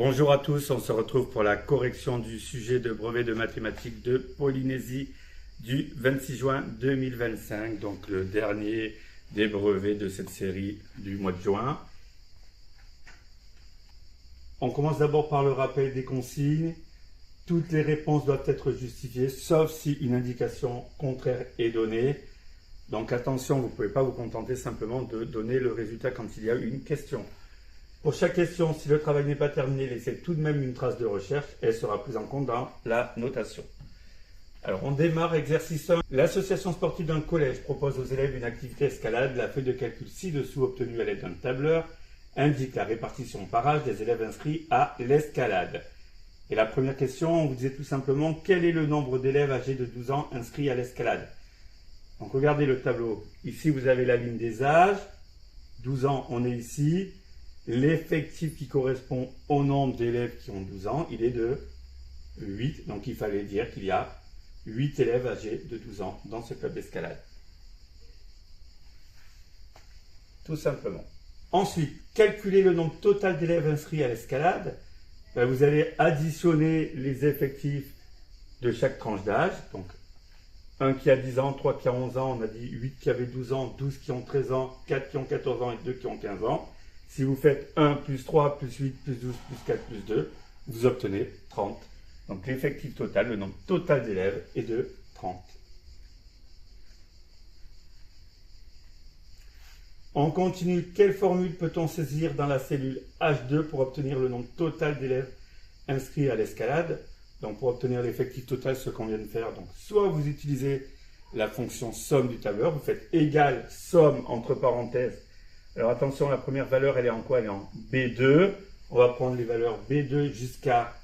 Bonjour à tous, on se retrouve pour la correction du sujet de brevet de mathématiques de Polynésie du 26 juin 2025, donc le dernier des brevets de cette série du mois de juin. On commence d'abord par le rappel des consignes. Toutes les réponses doivent être justifiées, sauf si une indication contraire est donnée. Donc attention, vous ne pouvez pas vous contenter simplement de donner le résultat quand il y a une question. Pour chaque question, si le travail n'est pas terminé, laissez tout de même une trace de recherche. Elle sera prise en compte dans la notation. Alors, on démarre exercice 1. L'association sportive d'un collège propose aux élèves une activité escalade. La feuille de calcul ci-dessous obtenue à l'aide d'un tableur indique la répartition par âge des élèves inscrits à l'escalade. Et la première question, on vous disait tout simplement quel est le nombre d'élèves âgés de 12 ans inscrits à l'escalade. Donc, regardez le tableau. Ici, vous avez la ligne des âges. 12 ans, on est ici. L'effectif qui correspond au nombre d'élèves qui ont 12 ans, il est de 8. Donc, il fallait dire qu'il y a 8 élèves âgés de 12 ans dans ce club d'escalade. Tout simplement. Ensuite, calculer le nombre total d'élèves inscrits à l'escalade. Vous allez additionner les effectifs de chaque tranche d'âge. Donc, 1 qui a 10 ans, 3 qui a 11 ans, on a dit 8 qui avaient 12 ans, 12 qui ont 13 ans, 4 qui ont 14 ans et 2 qui ont 15 ans. Si vous faites 1 plus 3 plus 8 plus 12 plus 4 plus 2, vous obtenez 30. Donc l'effectif total, le nombre total d'élèves est de 30. On continue. Quelle formule peut-on saisir dans la cellule H2 pour obtenir le nombre total d'élèves inscrits à l'escalade? Donc pour obtenir l'effectif total, ce qu'on vient de faire, donc soit vous utilisez la fonction somme du tableur, vous faites égal somme entre parenthèses. Alors attention, la première valeur, elle est en quoi? Elle est en B2. On va prendre les valeurs B2 jusqu'à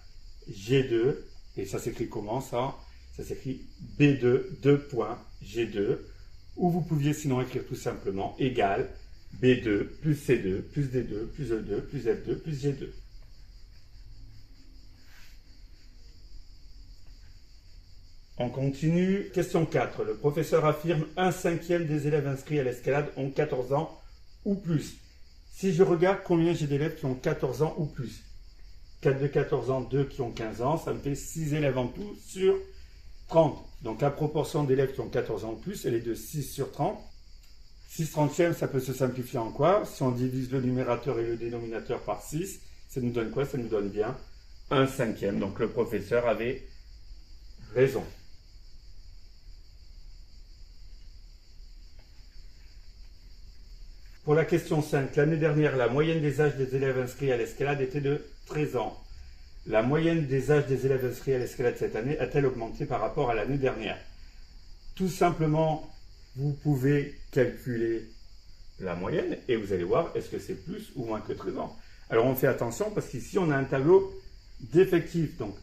G2. Et ça s'écrit comment ça? Ça s'écrit B2, 2.G2. Ou vous pouviez sinon écrire tout simplement égal B2 plus C2 plus D2 plus E2 plus F2 plus G2. On continue. Question 4. Le professeur affirme 1/5 des élèves inscrits à l'escalade ont 14 ans ou plus. Si je regarde combien j'ai d'élèves qui ont 14 ans ou plus, 4 de 14 ans, 2 qui ont 15 ans, ça me fait 6 élèves en tout sur 30. Donc la proportion d'élèves qui ont 14 ans ou plus, elle est de 6 sur 30. 6/30, ça peut se simplifier en quoi? Si on divise le numérateur et le dénominateur par 6, ça nous donne quoi? Ça nous donne bien 1/5. Donc le professeur avait raison. Pour la question 5, l'année dernière, la moyenne des âges des élèves inscrits à l'escalade était de 13 ans. La moyenne des âges des élèves inscrits à l'escalade cette année a-t-elle augmenté par rapport à l'année dernière? Tout simplement, vous pouvez calculer la moyenne et vous allez voir est-ce que c'est plus ou moins que 13 ans. Alors on fait attention parce qu'ici on a un tableau d'effectifs. Donc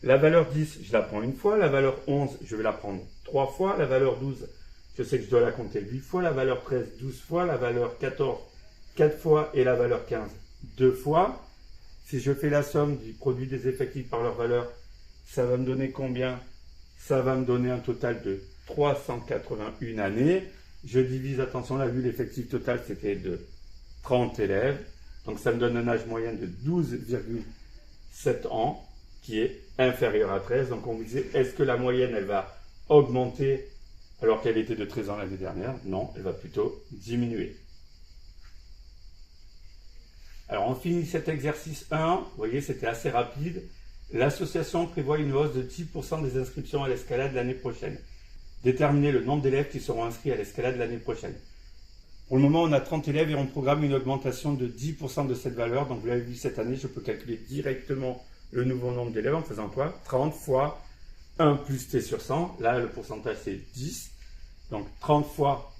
la valeur 10, je la prends une fois, la valeur 11, je vais la prendre 3 fois, la valeur 12, je sais que je dois la compter 8 fois, la valeur 13, 12 fois, la valeur 14, 4 fois et la valeur 15, 2 fois. Si je fais la somme du produit des effectifs par leur valeur, ça va me donner combien? Ça va me donner un total de 381 années. Je divise, attention là, vu l'effectif total, c'était de 30 élèves. Donc ça me donne un âge moyen de 12,7 ans, qui est inférieur à 13. Donc on vous disait, est-ce que la moyenne, elle va augmenter alors qu'elle était de 13 ans l'année dernière? Non, elle va plutôt diminuer. Alors on finit cet exercice 1, vous voyez c'était assez rapide. L'association prévoit une hausse de 10% des inscriptions à l'escalade l'année prochaine. Déterminer le nombre d'élèves qui seront inscrits à l'escalade l'année prochaine. Pour le moment on a 30 élèves et on programme une augmentation de 10% de cette valeur. Donc vous l'avez vu cette année, je peux calculer directement le nouveau nombre d'élèves en faisant quoi? 30 fois 1 plus t sur 100, là le pourcentage c'est 10. Donc 30 fois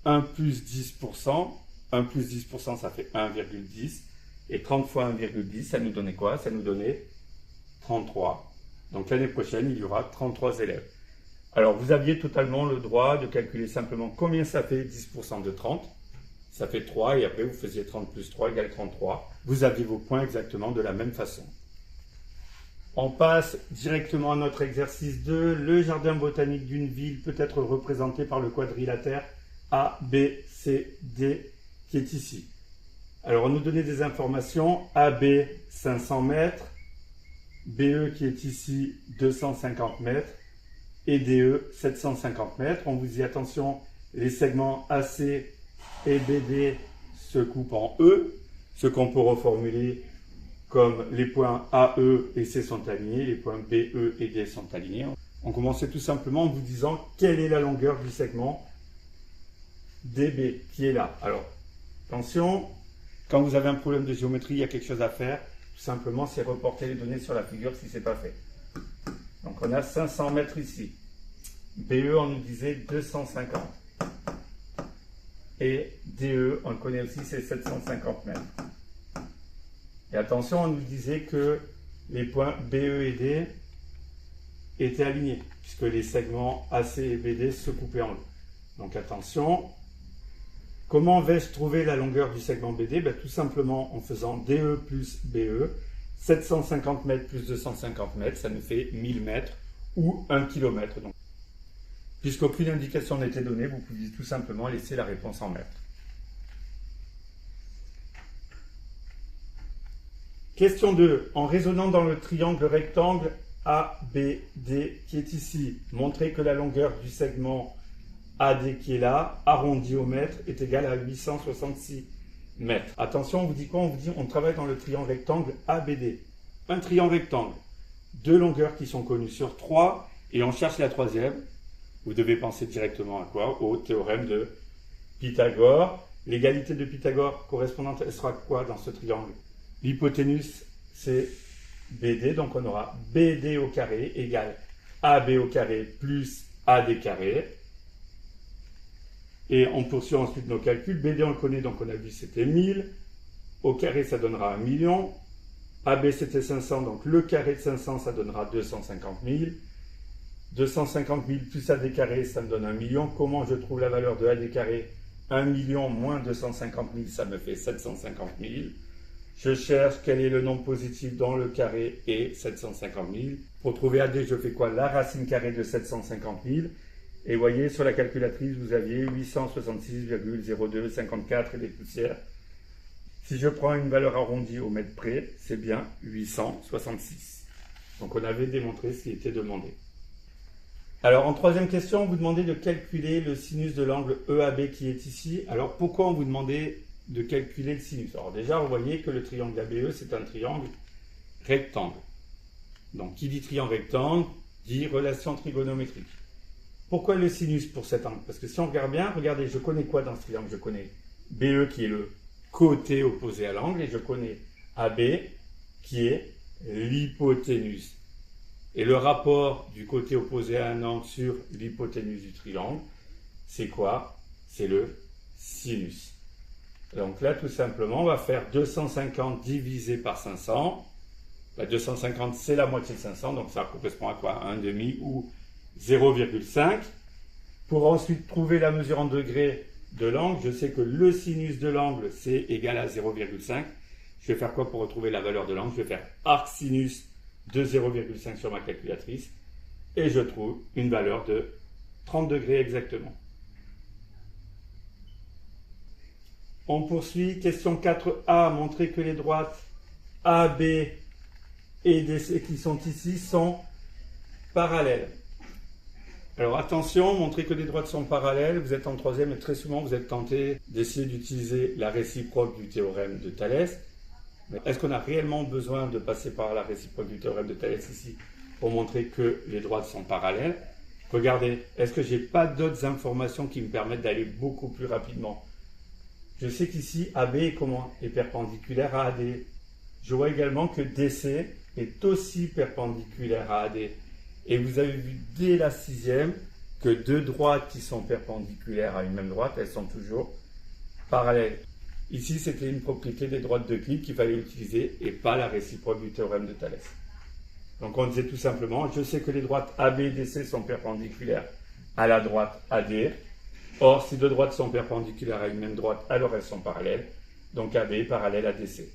1 plus 10%, 1 plus 10% ça fait 1,10. Et 30 fois 1,10 ça nous donnait quoi? Ça nous donnait 33. Donc l'année prochaine il y aura 33 élèves. Alors vous aviez totalement le droit de calculer simplement combien ça fait 10% de 30. Ça fait 3 et après vous faisiez 30 plus 3 égale 33. Vous aviez vos points exactement de la même façon. On passe directement à notre exercice 2. Le jardin botanique d'une ville peut être représenté par le quadrilatère A, B, C, D qui est ici. Alors, on nous donnait des informations. AB, 500 mètres. BE qui est ici, 250 mètres. Et DE, 750 mètres. On vous dit, attention, les segments AC et BD se coupent en E, ce qu'on peut reformuler comme les points AE et C sont alignés, les points BE et D sont alignés. On commençait tout simplement en vous disant quelle est la longueur du segment DB qui est là. Alors, attention, quand vous avez un problème de géométrie, il y a quelque chose à faire. Tout simplement, c'est reporter les données sur la figure si ce n'est pas fait. Donc, on a 500 mètres ici. BE, on nous disait 250. Et DE, on le connaît aussi, c'est 750 mètres. Et attention, on nous disait que les points BE et D étaient alignés, puisque les segments AC et BD se coupaient en deux. Donc attention, comment vais-je trouver la longueur du segment BD? Tout simplement en faisant DE plus BE, 750 mètres plus 250 mètres, ça nous fait 1000 mètres ou 1 km. Donc, puisqu'aucune indication n'était donnée, vous pouviez tout simplement laisser la réponse en mètres. Question 2. En raisonnant dans le triangle rectangle ABD qui est ici, montrez que la longueur du segment AD qui est là, arrondi au mètre, est égale à 866 mètres. Attention, on vous dit quoi? On vous dit on travaille dans le triangle rectangle ABD. Un triangle rectangle, deux longueurs qui sont connues sur 3 et on cherche la troisième. Vous devez penser directement à quoi? Au théorème de Pythagore. L'égalité de Pythagore correspondante, elle sera quoi dans ce triangle? L'hypoténuse, c'est BD, donc on aura BD au carré égale AB au carré plus AD carré. Et on poursuit ensuite nos calculs. BD, on le connaît, donc on a vu c'était 1000. Au carré, ça donnera 1 million. AB, c'était 500, donc le carré de 500, ça donnera 250 000. 250 000 plus AD carré, ça me donne 1 million. Comment je trouve la valeur de AD carré? 1 million moins 250 000, ça me fait 750 000. Je cherche quel est le nombre positif dans le carré et 750 000. Pour trouver AD, je fais quoi? La racine carrée de 750 000. Et vous voyez, sur la calculatrice, vous aviez 866,0254 et des poussières. Si je prends une valeur arrondie au mètre près, c'est bien 866. Donc on avait démontré ce qui était demandé. Alors en troisième question, on vous demandait de calculer le sinus de l'angle EAB qui est ici. Alors pourquoi on vous demandait de calculer le sinus? Alors déjà, vous voyez que le triangle ABE, c'est un triangle rectangle. Donc qui dit triangle rectangle, dit relation trigonométrique. Pourquoi le sinus pour cet angle? Parce que si on regarde bien, regardez, je connais quoi dans ce triangle? Je connais BE qui est le côté opposé à l'angle et je connais AB qui est l'hypoténuse. Et le rapport du côté opposé à un angle sur l'hypoténuse du triangle, c'est quoi? C'est le sinus. Donc là, tout simplement, on va faire 250 divisé par 500. 250, c'est la moitié de 500, donc ça correspond à quoi? 1,5 ou 0,5. Pour ensuite trouver la mesure en degrés de l'angle, je sais que le sinus de l'angle, c'est égal à 0,5. Je vais faire quoi pour retrouver la valeur de l'angle? Je vais faire arc sinus de 0,5 sur ma calculatrice et je trouve une valeur de 30 degrés exactement. On poursuit. Question 4a. Montrer que les droites AB et DC qui sont ici sont parallèles. Alors attention, montrer que les droites sont parallèles. Vous êtes en troisième et très souvent vous êtes tenté d'essayer d'utiliser la réciproque du théorème de Thalès. Mais est-ce qu'on a réellement besoin de passer par la réciproque du théorème de Thalès ici pour montrer que les droites sont parallèles? Regardez, est-ce que je n'ai pas d'autres informations qui me permettent d'aller beaucoup plus rapidement? Je sais qu'ici, AB est comment? Est perpendiculaire à AD. Je vois également que DC est aussi perpendiculaire à AD. Et vous avez vu dès la sixième que deux droites qui sont perpendiculaires à une même droite, elles sont toujours parallèles. Ici, c'était une propriété des droites d'Euclide qu'il fallait utiliser et pas la réciproque du théorème de Thalès. Donc on disait tout simplement, je sais que les droites AB et DC sont perpendiculaires à la droite AD. Or, si deux droites sont perpendiculaires à une même droite, alors elles sont parallèles. Donc AB est parallèle à DC.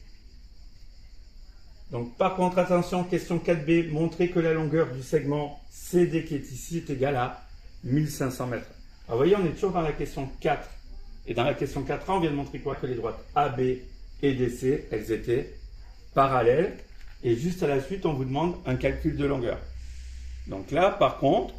Donc par contre, attention, question 4b, montrer que la longueur du segment CD qui est ici est égale à 1500 mètres. Alors vous voyez, on est toujours dans la question 4. Et dans la question 4a, on vient de montrer quoi? Que les droites AB et DC, elles étaient parallèles. Et juste à la suite, on vous demande un calcul de longueur. Donc là, par contre,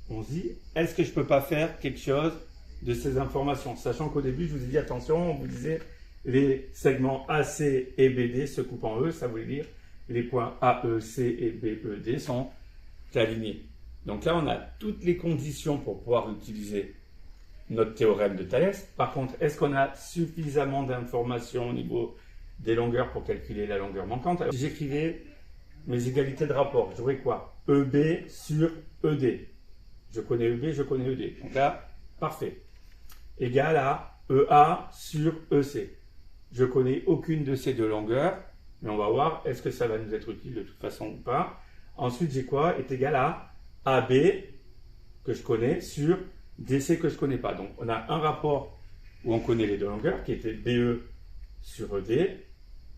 on se dit, est-ce que je ne peux pas faire quelque chose de ces informations? Sachant qu'au début, je vous ai dit, attention, on vous disait, les segments AC et BD se coupent en E, ça voulait dire les points AEC et BED sont alignés. Donc là, on a toutes les conditions pour pouvoir utiliser notre théorème de Thalès. Par contre, est-ce qu'on a suffisamment d'informations au niveau des longueurs pour calculer la longueur manquante? Alors, si j'écrivais mes égalités de rapport, j'aurais quoi? EB sur ED. Je connais EB, je connais ED. Donc là, parfait. Égal à EA sur EC. Je connais aucune de ces deux longueurs, mais on va voir est-ce que ça va nous être utile de toute façon ou pas. Ensuite, j'ai quoi? Est égal à AB, que je connais, sur DC que je ne connais pas. Donc, on a un rapport où on connaît les deux longueurs, qui était BE sur ED,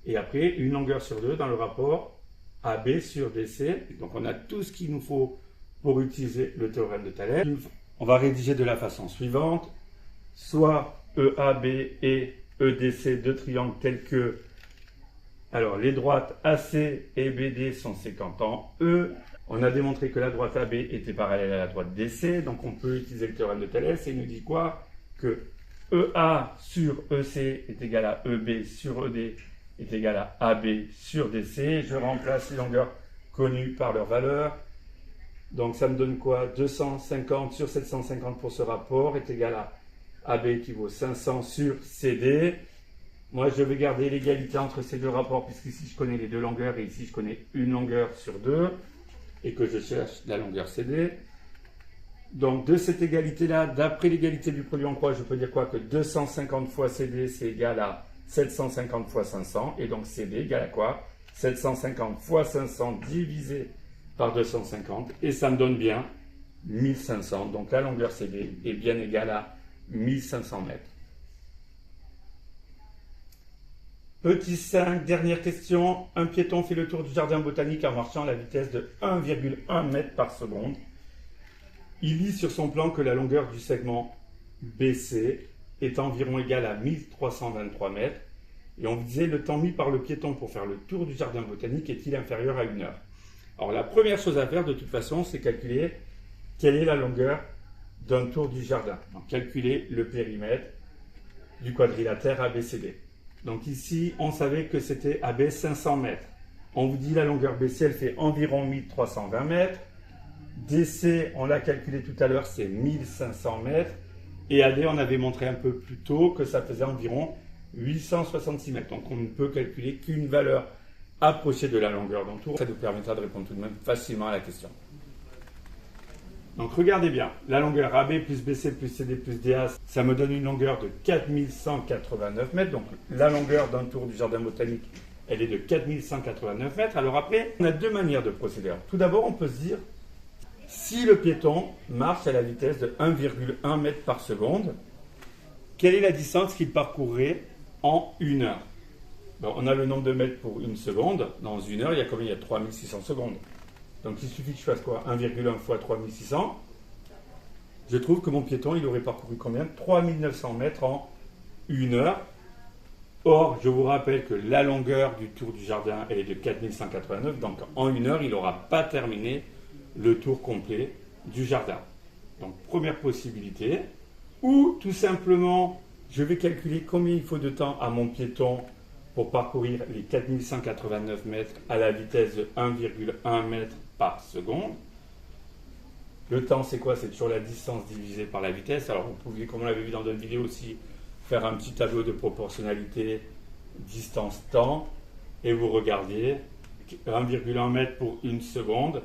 et après, une longueur sur deux dans le rapport AB sur DC. Donc, on a tout ce qu'il nous faut pour utiliser le théorème de Thalès. On va rédiger de la façon suivante. Soit EAB et EDC, deux triangles tels que... Alors, les droites AC et BD sont séquentes en E. On a démontré que la droite AB était parallèle à la droite DC, donc on peut utiliser le théorème de Thalès et il nous dit quoi? Que EA sur EC est égal à EB sur ED est égal à AB sur DC. Je remplace les longueurs connues par leur valeur. Donc ça me donne quoi? 250 sur 750 pour ce rapport est égal à AB qui vaut 500 sur CD. Moi, je vais garder l'égalité entre ces deux rapports puisqu'ici je connais les deux longueurs et ici je connais une longueur sur deux et que je cherche la longueur CD. Donc de cette égalité-là, d'après l'égalité du produit en croix, je peux dire quoi? Que 250 fois CD, c'est égal à 750 fois 500. Et donc CD égale à quoi? 750 fois 500 divisé par 250. Et ça me donne bien 1500. Donc la longueur CD est bien égale à 1500 mètres. Petit 5, dernière question. Un piéton fait le tour du jardin botanique en marchant à la vitesse de 1,1 mètre par seconde. Il lit sur son plan que la longueur du segment BC est environ égale à 1323 mètres. Et on vous disait, le temps mis par le piéton pour faire le tour du jardin botanique est-il inférieur à 1 heure? Alors la première chose à faire de toute façon, c'est calculer quelle est la longueur d'un tour du jardin. Donc calculer le périmètre du quadrilatère ABCD. Donc ici, on savait que c'était AB 500 mètres. On vous dit la longueur BC, elle fait environ 1320 mètres. DC, on l'a calculé tout à l'heure, c'est 1500 mètres. Et AD, on avait montré un peu plus tôt que ça faisait environ 866 mètres. Donc on ne peut calculer qu'une valeur approchée de la longueur d'un tour. Ça nous permettra de répondre tout de même facilement à la question. Donc regardez bien, la longueur AB plus BC plus CD plus DA, ça me donne une longueur de 4189 mètres. Donc la longueur d'un tour du jardin botanique, elle est de 4189 mètres. Alors après, on a deux manières de procéder. Tout d'abord, on peut se dire, si le piéton marche à la vitesse de 1,1 mètre par seconde, quelle est la distance qu'il parcourrait en 1 heure? Bon, on a le nombre de mètres pour une seconde. Dans 1 heure, il y a combien? Il y a 3600 secondes. Donc il suffit que je fasse quoi? 1,1 fois 3600. Je trouve que mon piéton, il aurait parcouru combien? 3900 mètres en 1 heure. Or, je vous rappelle que la longueur du tour du jardin, elle est de 4189. Donc en 1 heure, il n'aura pas terminé le tour complet du jardin. Donc première possibilité. Ou tout simplement, je vais calculer combien il faut de temps à mon piéton pour parcourir les 4189 mètres à la vitesse de 1,1 mètre par seconde. Le temps, c'est quoi? C'est toujours la distance divisée par la vitesse. Alors, vous pouvez, comme on l'avait vu dans d'autres vidéos aussi, faire un petit tableau de proportionnalité distance-temps et vous regardez 1,1 mètre pour une seconde.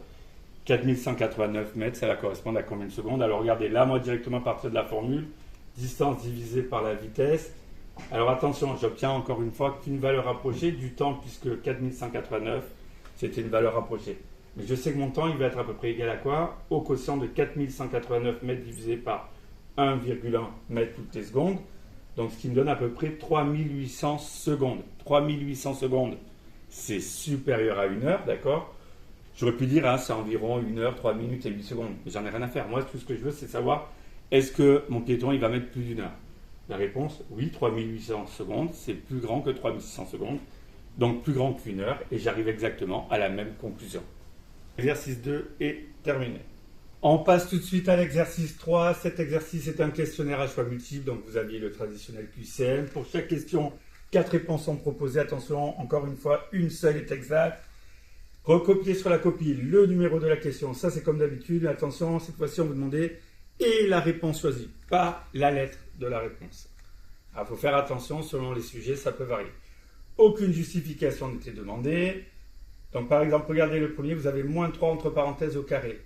4189 mètres, ça va correspondre à combien de secondes? Alors, regardez, là, moi, directement à partir de la formule, distance divisée par la vitesse. Alors attention, j'obtiens encore une fois qu'une valeur approchée du temps puisque 4189, c'était une valeur approchée. Mais je sais que mon temps, il va être à peu près égal à quoi? Au quotient de 4189 mètres divisé par 1,1 mètre toutes les secondes. Donc ce qui me donne à peu près 3800 secondes. 3800 secondes, c'est supérieur à 1 heure, d'accord? J'aurais pu dire, hein, c'est environ 1 heure, 3 minutes et 8 secondes. Mais j'en ai rien à faire. Moi, tout ce que je veux, c'est savoir, est-ce que mon piéton, il va mettre plus d'1 heure? La réponse, oui, 3800 secondes, c'est plus grand que 3600 secondes, donc plus grand qu'une heure, et j'arrive exactement à la même conclusion. L'exercice 2 est terminé. On passe tout de suite à l'exercice 3. Cet exercice est un questionnaire à choix multiples, donc vous aviez le traditionnel QCM. Pour chaque question, 4 réponses sont proposées. Attention, encore une fois, une seule est exacte. Recopiez sur la copie le numéro de la question. Ça, c'est comme d'habitude. Attention, cette fois-ci, on vous demandait et la réponse choisie, pas la lettre de la réponse. Il faut faire attention, selon les sujets, ça peut varier. Aucune justification n'était demandée. Donc, par exemple, regardez le premier, vous avez moins 3 entre parenthèses au carré.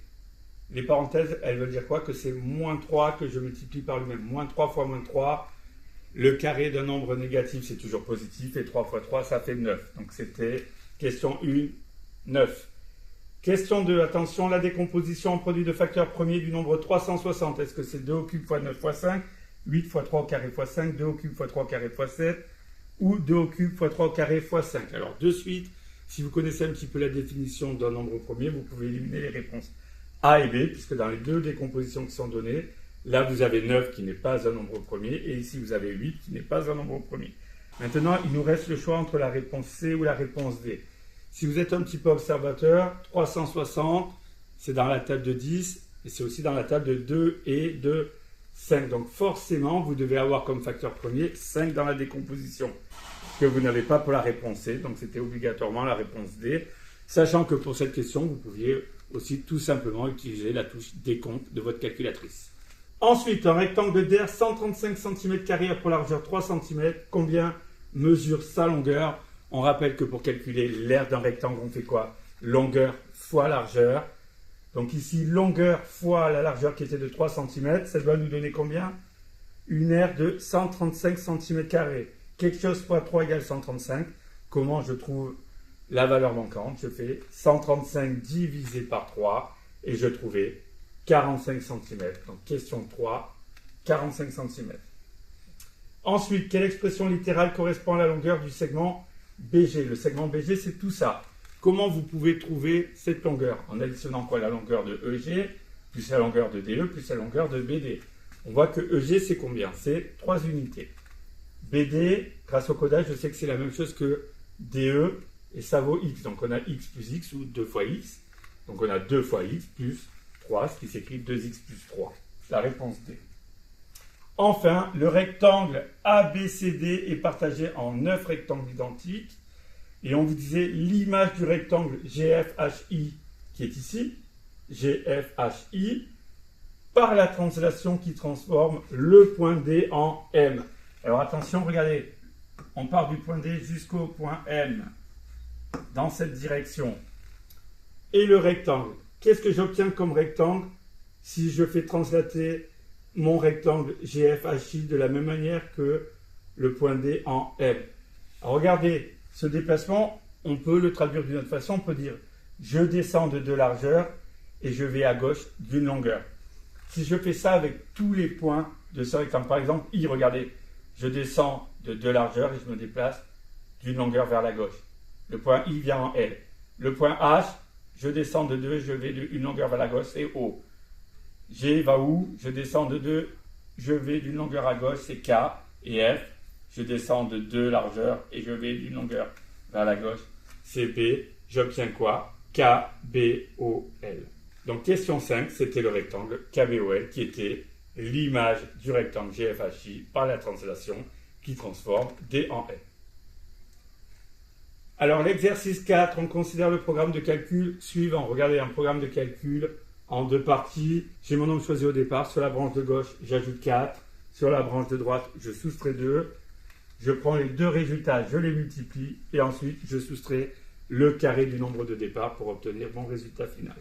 Les parenthèses, elles veulent dire quoi? Que c'est moins 3 que je multiplie par lui-même. Moins 3 fois moins 3. Le carré d'un nombre négatif, c'est toujours positif. Et 3 fois 3, ça fait 9. Donc, c'était question 1, 9. Question 2, attention, la décomposition en produit de facteurs premiers du nombre 360. Est-ce que c'est 2 au cube fois 9 fois 5, 8 fois 3 au carré fois 5, 2 au cube fois 3 au carré fois 7, ou 2 au cube fois 3 au carré fois 5? Alors, de suite, si vous connaissez un petit peu la définition d'un nombre premier, vous pouvez éliminer les réponses A et B, puisque dans les deux décompositions qui sont données, là, vous avez 9 qui n'est pas un nombre premier, et ici, vous avez 8 qui n'est pas un nombre premier. Maintenant, il nous reste le choix entre la réponse C ou la réponse D. Si vous êtes un petit peu observateur, 360, c'est dans la table de 10, et c'est aussi dans la table de 2 et de 5. Donc forcément, vous devez avoir comme facteur premier 5 dans la décomposition, que vous n'avez pas pour la réponse C, donc c'était obligatoirement la réponse D, sachant que pour cette question, vous pouviez aussi tout simplement utiliser la touche décompte de votre calculatrice. Ensuite, un rectangle d'air 135 cm² a pour largeur 3 cm. Combien mesure sa longueur? On rappelle que pour calculer l'aire d'un rectangle, on fait quoi? Longueur fois largeur. Donc ici, longueur fois la largeur qui était de 3 cm, ça doit nous donner combien? Une aire de 135 cm². Quelque chose fois 3 égale 135. Comment je trouve la valeur manquante? Je fais 135 divisé par 3 et je trouvais 45 cm. Donc question 3, 45 cm. Ensuite, quelle expression littérale correspond à la longueur du segment BG? Le segment BG, c'est tout ça. Comment vous pouvez trouver cette longueur? En additionnant quoi? La longueur de EG, plus la longueur de DE, plus la longueur de BD. On voit que EG, c'est combien? C'est 3 unités. BD, grâce au codage, je sais que c'est la même chose que DE, et ça vaut X. Donc on a X plus X, ou 2 fois X. Donc on a 2 fois X plus 3, ce qui s'écrit 2X plus 3. La réponse D. Enfin, le rectangle ABCD est partagé en 9 rectangles identiques. Et on vous disait l'image du rectangle GFHI qui est ici, GFHI, par la translation qui transforme le point D en M. Alors attention, regardez, on part du point D jusqu'au point M, dans cette direction. Et le rectangle, qu'est-ce que j'obtiens comme rectangle si je fais translater mon rectangle GFHI de la même manière que le point D en M? Alors regardez, ce déplacement, on peut le traduire d'une autre façon. On peut dire, je descends de 2 largeurs et je vais à gauche d'une longueur. Si je fais ça avec tous les points de ce rectangle, par exemple, I, regardez, je descends de 2 largeurs et je me déplace d'une longueur vers la gauche. Le point I vient en L. Le point H, je descends de 2, je vais d'une longueur vers la gauche, c'est O. G va où? Je descends de 2, je vais d'une longueur à gauche, c'est K. Et F, je descends de 2 largeurs et je vais d'une longueur vers la gauche, c'est B. J'obtiens quoi? KBOL. Donc question 5, c'était le rectangle KBOL qui était l'image du rectangle GFHI par la translation qui transforme D en L. Alors l'exercice 4, on considère le programme de calcul suivant. Regardez, un programme de calcul en 2 parties. J'ai mon nombre choisi au départ. Sur la branche de gauche, j'ajoute 4. Sur la branche de droite, je soustrais 2. Je prends les 2 résultats, je les multiplie. Et ensuite, je soustrais le carré du nombre de départ pour obtenir mon résultat final.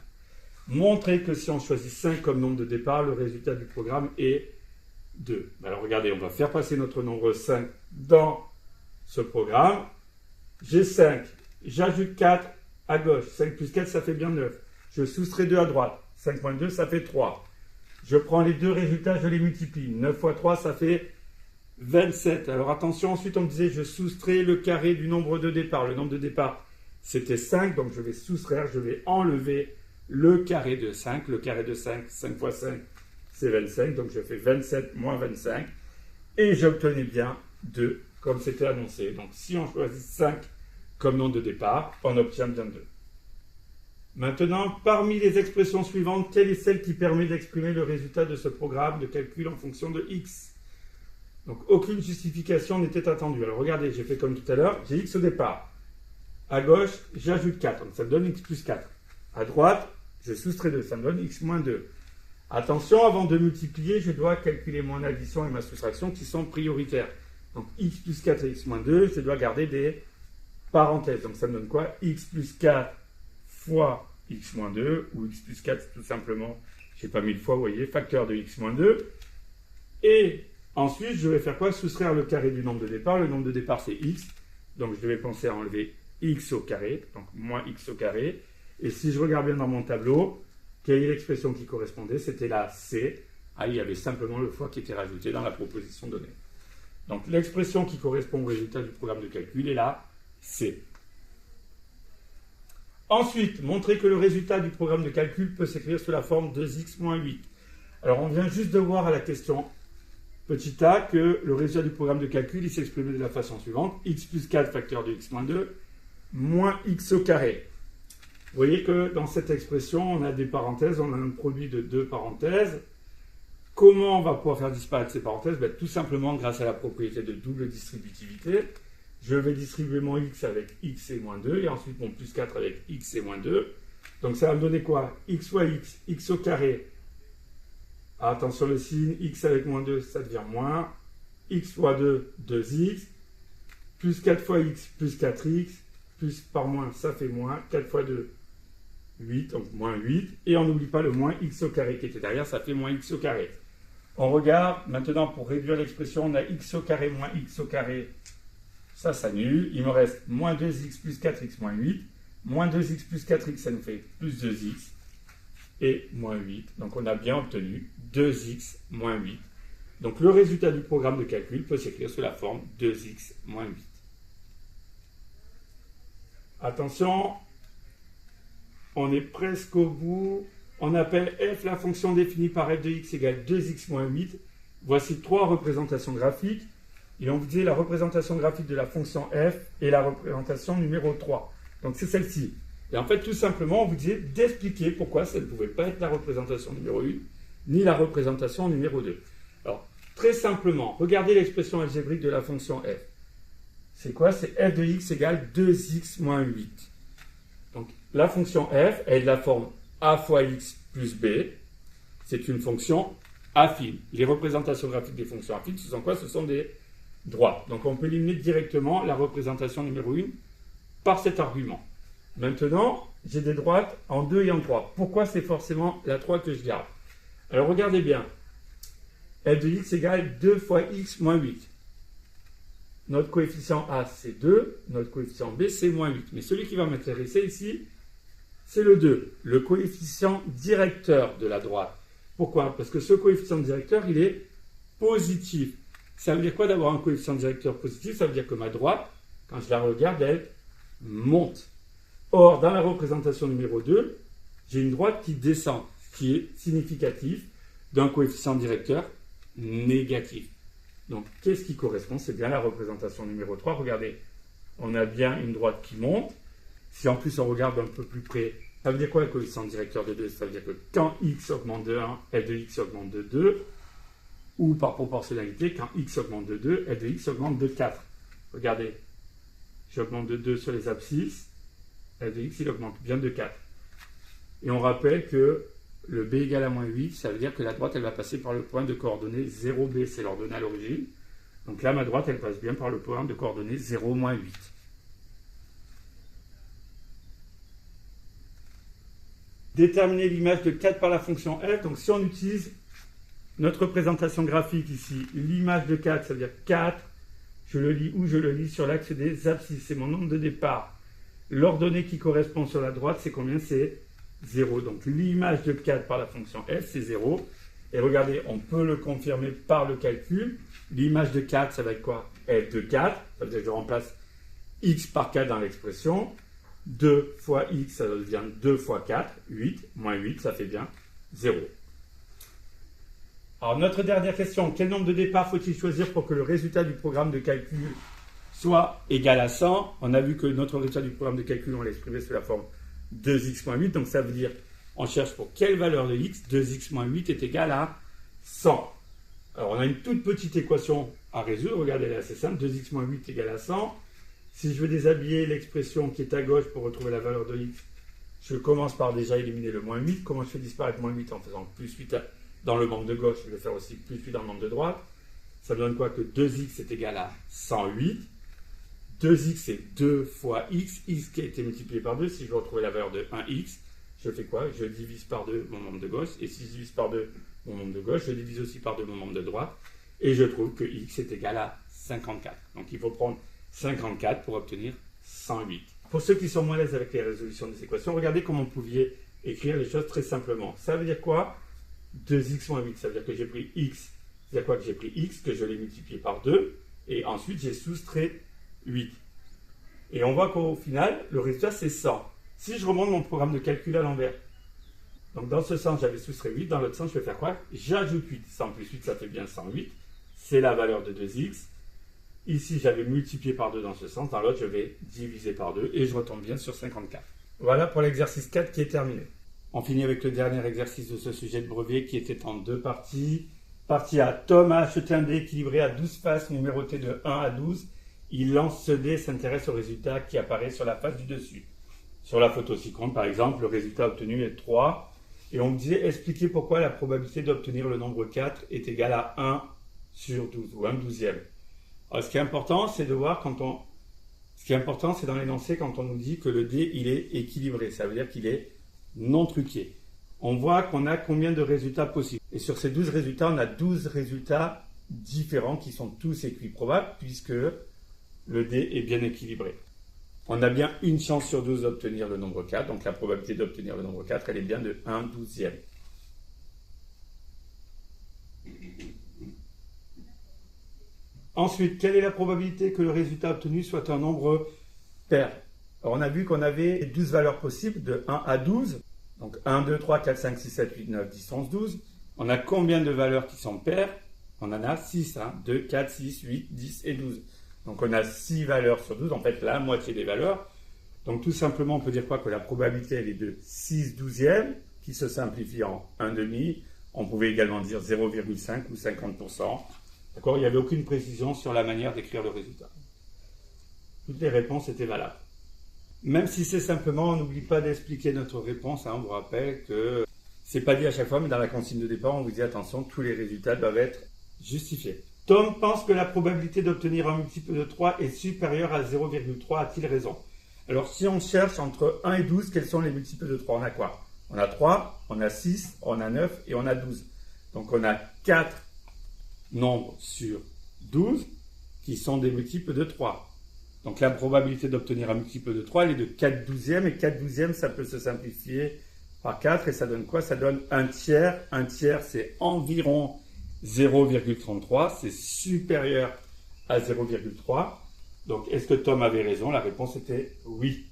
Montrez que si on choisit 5 comme nombre de départ, le résultat du programme est 2. Alors regardez, on va faire passer notre nombre 5 dans ce programme. J'ai 5, j'ajoute 4 à gauche. 5 plus 4, ça fait bien 9. Je soustrais 2 à droite. 5 moins 2, ça fait 3. Je prends les 2 résultats, je les multiplie. 9 fois 3, ça fait 27. Alors attention, ensuite on me disait, je soustrais le carré du nombre de départ. Le nombre de départ, c'était 5, donc je vais soustraire, je vais enlever le carré de 5. Le carré de 5, 5 fois 5, c'est 25. Donc je fais 27 moins 25. et j'obtenais bien 2 comme c'était annoncé. Donc si on choisit 5 comme nom de départ, on obtient bien 2. Maintenant, parmi les expressions suivantes, quelle est celle qui permet d'exprimer le résultat de ce programme de calcul en fonction de x? Donc aucune justification n'était attendue. Alors regardez, j'ai fait comme tout à l'heure, j'ai x au départ. À gauche, j'ajoute 4, donc ça me donne x plus 4. À droite, je soustrais 2, ça me donne x moins 2. Attention, avant de multiplier, je dois calculer mon addition et ma soustraction qui sont prioritaires. Donc x plus 4 et x moins 2, je dois garder des parenthèses. Donc ça me donne quoi? X plus 4 fois x moins 2, ou x plus 4, c'est tout simplement, je n'ai pas mis le fois, vous voyez, facteur de x moins 2. Et ensuite, je vais faire quoi? Soustraire le carré du nombre de départ. Le nombre de départ, c'est x. Donc je vais penser à enlever x au carré, donc moins x au carré. Et si je regarde bien dans mon tableau, quelle est l'expression qui correspondait? C'était la C. Ah, il y avait simplement le fois qui était rajouté dans la proposition donnée. Donc l'expression qui correspond au résultat du programme de calcul est la C. Ensuite, montrer que le résultat du programme de calcul peut s'écrire sous la forme 2x moins 8. Alors on vient juste de voir à la question petit a que le résultat du programme de calcul il s'exprimait de la façon suivante. X plus 4 facteur de x moins 2 moins x au carré. Vous voyez que dans cette expression, on a des parenthèses, on a un produit de 2 parenthèses. Comment on va pouvoir faire disparaître ces parenthèses? Tout simplement grâce à la propriété de double distributivité. Je vais distribuer mon x avec x et moins 2, et ensuite mon plus 4 avec x et moins 2. Donc ça va me donner quoi? X fois x, x au carré. Attention le signe, x avec moins 2, ça devient moins. X fois 2, 2x. Plus 4 fois x, plus 4x. Plus par moins, ça fait moins. 4 fois 2, 8, donc moins 8. Et on n'oublie pas le moins x au carré qui était derrière, ça fait moins x au carré. On regarde, maintenant pour réduire l'expression, on a x au carré moins x au carré. Ça s'annule. Il me reste moins 2x plus 4x moins 8. Moins 2x plus 4x, ça nous fait plus 2x. Et moins 8. Donc on a bien obtenu 2x moins 8. Donc le résultat du programme de calcul peut s'écrire sous la forme 2x moins 8. Attention, on est presque au bout. On appelle f la fonction définie par f de x égale 2x moins 8. Voici 3 représentations graphiques. Et on vous dit la représentation graphique de la fonction f et la représentation numéro 3. Donc c'est celle-ci. Et en fait, tout simplement, on vous dit d'expliquer pourquoi ça ne pouvait pas être la représentation numéro 1, ni la représentation numéro 2. Alors, très simplement, regardez l'expression algébrique de la fonction f. C'est quoi? C'est f de x égale 2x moins 8. Donc, la fonction f est de la forme a fois x plus b. C'est une fonction affine. Les représentations graphiques des fonctions affines, ce sont quoi? Ce sont des droites. Donc, on peut éliminer directement la représentation numéro 1 par cet argument. Maintenant, j'ai des droites en 2 et en 3. Pourquoi c'est forcément la 3 que je garde? Alors, regardez bien. f de x égale 2 fois x moins 8. Notre coefficient A, c'est 2. Notre coefficient B, c'est moins 8. Mais celui qui va m'intéresser ici, c'est le 2. Le coefficient directeur de la droite. Pourquoi? Parce que ce coefficient directeur, il est positif. Ça veut dire quoi d'avoir un coefficient directeur positif? Ça veut dire que ma droite, quand je la regarde, elle monte. Or, dans la représentation numéro 2, j'ai une droite qui descend, qui est significatif d'un coefficient directeur négatif. Donc, qu'est-ce qui correspond? C'est bien la représentation numéro 3. Regardez, on a bien une droite qui monte. Si en plus on regarde un peu plus près, ça veut dire quoi le coefficient directeur de 2? Ça veut dire que quand x augmente de 1, f de x augmente de 2. Ou par proportionnalité, quand x augmente de 2, f de x augmente de 4. Regardez, j'augmente de 2 sur les abscisses. F de x, il augmente bien de 4. Et on rappelle que le b égale à moins 8, ça veut dire que la droite, elle va passer par le point de coordonnées 0b, c'est l'ordonnée à l'origine. Donc là, ma droite, elle passe bien par le point de coordonnées 0, moins 8. Déterminer l'image de 4 par la fonction f. Donc si on utilise notre représentation graphique ici, l'image de 4, ça veut dire 4, je le lis où je le lis sur l'axe des abscisses, c'est mon nombre de départ. L'ordonnée qui correspond sur la droite, c'est combien? C'est 0. Donc l'image de 4 par la fonction f, c'est 0. Et regardez, on peut le confirmer par le calcul. L'image de 4, ça va être quoi? F de 4. Ça veut dire que je remplace x par 4 dans l'expression. 2 fois x, ça devient 2 fois 4, 8. Moins 8, ça fait bien 0. Alors, notre dernière question, quel nombre de départs faut-il choisir pour que le résultat du programme de calcul soit égal à 100? On a vu que notre résultat du programme de calcul, on l'a exprimé sous la forme 2x moins 8. Donc, ça veut dire, on cherche pour quelle valeur de x 2x moins 8 est égal à 100. Alors, on a une toute petite équation à résoudre. Regardez, elle est assez simple. 2x moins 8 égale à 100. Si je veux déshabiller l'expression qui est à gauche pour retrouver la valeur de x, je commence par déjà éliminer le moins 8. Comment je fais disparaître moins 8 en faisant plus 8 dans le membre de gauche? Je vais faire aussi plus 8 dans le membre de droite. Ça me donne quoi? Que 2x est égal à 108. 2x c'est 2 fois x. X qui a été multiplié par 2. Si je veux retrouver la valeur de 1x, je fais quoi? Je divise par 2 mon membre de gauche. Et si je divise par 2 mon membre de gauche, je divise aussi par 2 mon membre de droite. Et je trouve que x est égal à 54. Donc il faut prendre 54 pour obtenir 108. Pour ceux qui sont moins à l'aise avec les résolutions des équations, regardez comment vous pouviez écrire les choses très simplement. Ça veut dire quoi? 2x moins 8, ça veut dire que j'ai pris x. Ça veut dire quoi? Que j'ai pris x, que je l'ai multiplié par 2, et ensuite j'ai soustrait 8. Et on voit qu'au final, le résultat c'est 100. Si je remonte mon programme de calcul à l'envers, donc dans ce sens j'avais soustrait 8, dans l'autre sens je vais faire quoi? J'ajoute 8. 100 plus 8 ça fait bien 108. C'est la valeur de 2x. Ici, j'avais multiplié par 2 dans ce sens. Dans l'autre, je vais diviser par 2 et je retombe bien sur 54. Voilà pour l'exercice 4 qui est terminé. On finit avec le dernier exercice de ce sujet de brevet qui était en deux parties. Partie A, Tom a acheté un dé équilibré à 12 faces numérotées de 1 à 12. Il lance ce dé et s'intéresse au résultat qui apparaît sur la face du dessus. Sur la photo ci-contre, par exemple, le résultat obtenu est 3. Et on me disait expliquer pourquoi la probabilité d'obtenir le nombre 4 est égale à 1 sur 12 ou 1/12e. Alors, ce qui est important, c'est de voir ce qui est important, c'est dans l'énoncé quand on nous dit que le dé, il est équilibré. Ça veut dire qu'il est non truqué. On voit qu'on a combien de résultats possibles. Et sur ces 12 résultats, on a 12 résultats différents qui sont tous équiprobables puisque le dé est bien équilibré. On a bien une chance sur 12 d'obtenir le nombre 4. Donc, la probabilité d'obtenir le nombre 4, elle est bien de 1/12e. Ensuite, quelle est la probabilité que le résultat obtenu soit un nombre pair? Alors, on a vu qu'on avait 12 valeurs possibles de 1 à 12. Donc 1, 2, 3, 4, 5, 6, 7, 8, 9, 10, 11, 12. On a combien de valeurs qui sont paires? On en a 6. 2, 4, 6, 8, 10 et 12. Donc on a 6 valeurs sur 12. En fait, la moitié des valeurs. Donc tout simplement, on peut dire quoi? Que la probabilité, elle est de 6/12e, qui se simplifie en 1/2. On pouvait également dire 0,5 ou 50%. D'accord? Il n'y avait aucune précision sur la manière d'écrire le résultat. Toutes les réponses étaient valables. Même si c'est simplement, on n'oublie pas d'expliquer notre réponse. On vous rappelle que c'est pas dit à chaque fois, mais dans la consigne de départ, on vous dit attention, tous les résultats doivent être justifiés. Tom pense que la probabilité d'obtenir un multiple de 3 est supérieure à 0,3. A-t-il raison? Alors, si on cherche entre 1 et 12, quels sont les multiples de 3? On a quoi? On a 3, on a 6, on a 9 et on a 12. Donc, on a 4 nombres sur 12 qui sont des multiples de 3. Donc la probabilité d'obtenir un multiple de 3, elle est de 4/12e. Et 4/12e, ça peut se simplifier par 4. Et ça donne quoi? Ça donne un tiers. Un tiers, c'est environ 0,33. C'est supérieur à 0,3. Donc est-ce que Tom avait raison? La réponse était oui.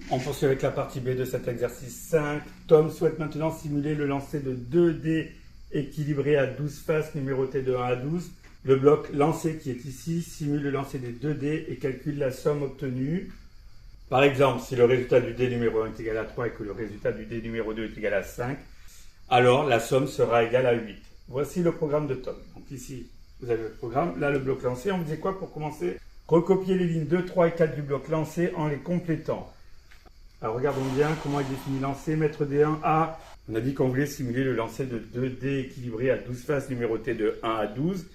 On poursuit avec la partie B de cet exercice 5. Tom souhaite maintenant simuler le lancer de 2 dés équilibrés à 12 faces numérotées de 1 à 12. Le bloc lancé qui est ici simule le lancer des 2 dés et calcule la somme obtenue. Par exemple, si le résultat du dé numéro 1 est égal à 3 et que le résultat du dé numéro 2 est égal à 5, alors la somme sera égale à 8. Voici le programme de Tom. Donc ici, vous avez le programme. Là, le bloc lancé, on vous dit quoi pour commencer? Recopier les lignes 2, 3 et 4 du bloc lancé en les complétant. Alors regardons bien comment est défini lancer. Maître D1 A. On a dit qu'on voulait simuler le lancer de 2 dés équilibrés à 12 faces numérotées de 1 à 12.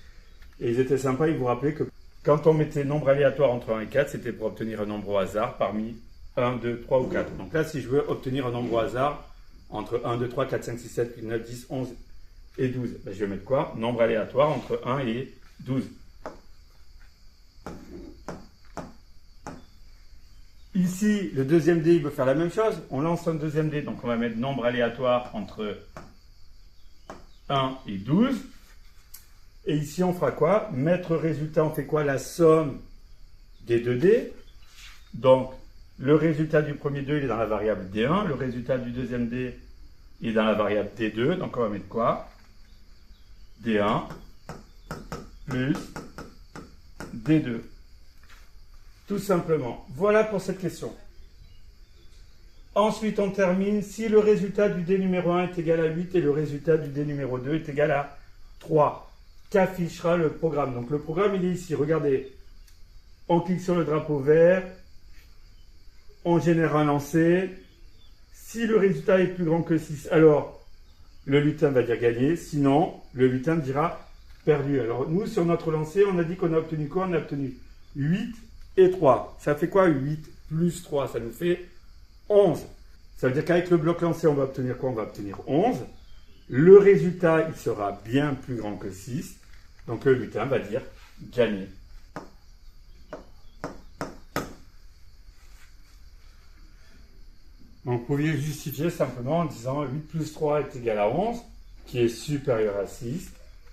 Et ils étaient sympas, ils vous rappelaient que quand on mettait nombre aléatoire entre 1 et 4, c'était pour obtenir un nombre au hasard parmi 1, 2, 3 ou 4. Donc là, si je veux obtenir un nombre au hasard entre 1, 2, 3, 4, 5, 6, 7, 8, 9, 10, 11 et 12, ben, je vais mettre quoi? Nombre aléatoire entre 1 et 12. Ici, le deuxième dé, il veut faire la même chose. On lance un deuxième dé, donc on va mettre nombre aléatoire entre 1 et 12. Et ici, on fera quoi? Mettre résultat, on fait quoi? La somme des 2 dés. Donc, le résultat du premier dé, il est dans la variable D1. Le résultat du deuxième dé, il est dans la variable D2, donc on va mettre quoi? D1 plus D2. Tout simplement. Voilà pour cette question. Ensuite, on termine. Si le résultat du D numéro 1 est égal à 8 et le résultat du D numéro 2 est égal à 3, qu'affichera le programme? Donc le programme, il est ici. Regardez. On clique sur le drapeau vert. On génère un lancer. Si le résultat est plus grand que 6, alors le lutin va dire gagné. Sinon, le lutin dira perdu. Alors nous, sur notre lancer, on a dit qu'on a obtenu quoi? On a obtenu 8 et 3. Ça fait quoi 8 plus 3? Ça nous fait 11. Ça veut dire qu'avec le bloc lancé, on va obtenir quoi? On va obtenir 11. Le résultat, il sera bien plus grand que 6. Donc le lutin va dire gagné. Donc vous pouviez justifier simplement en disant 8 plus 3 est égal à 11, qui est supérieur à 6.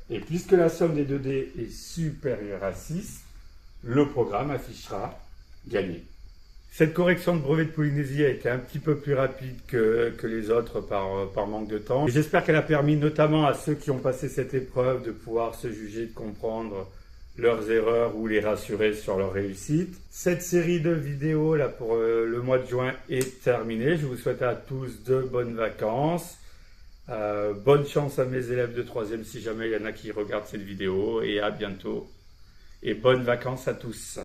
Et puisque la somme des 2 dés est supérieure à 6, le programme affichera gagné. Cette correction de brevet de Polynésie a été un petit peu plus rapide que les autres par manque de temps. J'espère qu'elle a permis notamment à ceux qui ont passé cette épreuve de pouvoir se juger, de comprendre leurs erreurs ou les rassurer sur leur réussite. Cette série de vidéos là pour le mois de juin est terminée. Je vous souhaite à tous de bonnes vacances. Bonne chance à mes élèves de 3e si jamais il y en a qui regardent cette vidéo. Et à bientôt. Et bonnes vacances à tous.